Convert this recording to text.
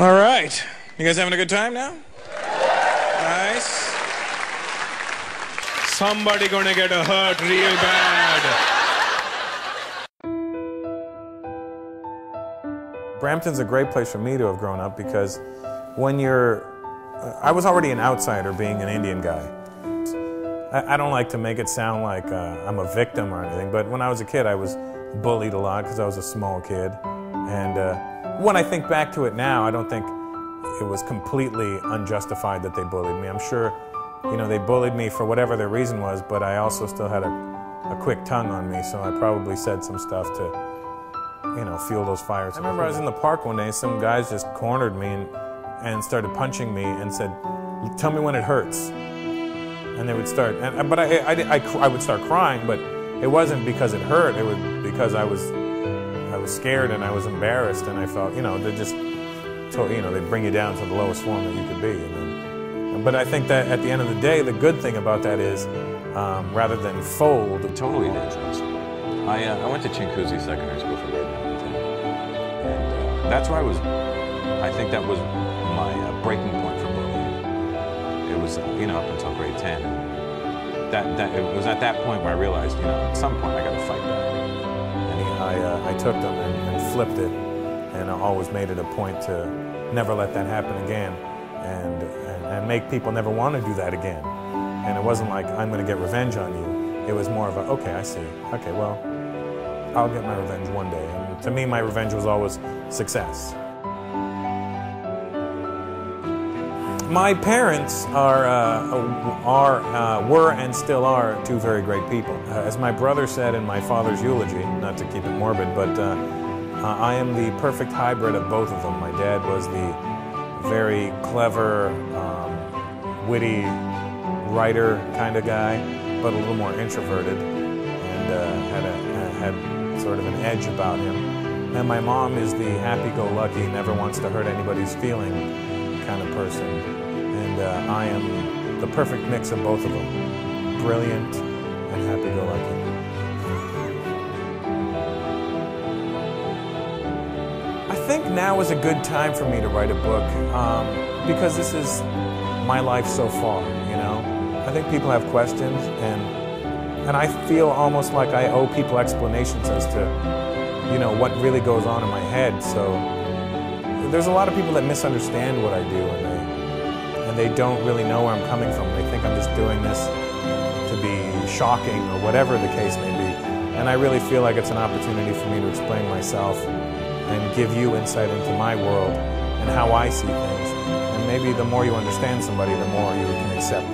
All right. You guys having a good time now? Nice. Somebody gonna get hurt real bad. Brampton's a great place for me to have grown up because when I was already an outsider being an Indian guy. I don't like to make it sound like I'm a victim or anything, but when I was a kid I was bullied a lot because I was a small kid. And when I think back to it now, I don't think it was completely unjustified that they bullied me. I'm sure, you know, they bullied me for whatever their reason was, but I also still had a quick tongue on me, so I probably said some stuff to, you know, fuel those fires. I remember I was in the park one day, some guys just cornered me and started punching me and said, "Tell me when it hurts." And they would start, but I would start crying, but it wasn't because it hurt, it was because I was scared and I was embarrassed, and I felt, you know, they just, you know, they bring you down to the lowest form that you could be. But I think that at the end of the day, the good thing about that is, rather than fold. It totally made sense. I went to Chinguacousy Secondary School for grade 9 and 10. And that's where I think that was my breaking point for bullying. It was, you know, up until grade 10. And it was at that point where I realized, you know, at some point I got to fight back. And I took them and flipped it, and I always made it a point to never let that happen again, and make people never want to do that again. And it wasn't like, I'm going to get revenge on you. It was more of a, okay, I see. Okay, well, I'll get my revenge one day. And to me, my revenge was always success. My parents were and still are two very great people. As my brother said in my father's eulogy, not to keep it morbid, but I am the perfect hybrid of both of them. My dad was the very clever, witty writer kind of guy, but a little more introverted, and had sort of an edge about him. And my mom is the happy-go-lucky, never wants to hurt anybody's feeling kind of person. And I am the perfect mix of both of them, brilliant and happy-go-lucky. I think now is a good time for me to write a book because this is my life so far, you know? I think people have questions, and I feel almost like I owe people explanations as to, you know, what really goes on in my head. So there's a lot of people that misunderstand what I do, and they don't really know where I'm coming from. They think I'm just doing this to be shocking or whatever the case may be. And I really feel like it's an opportunity for me to explain myself and give you insight into my world and how I see things. And maybe the more you understand somebody, the more you can accept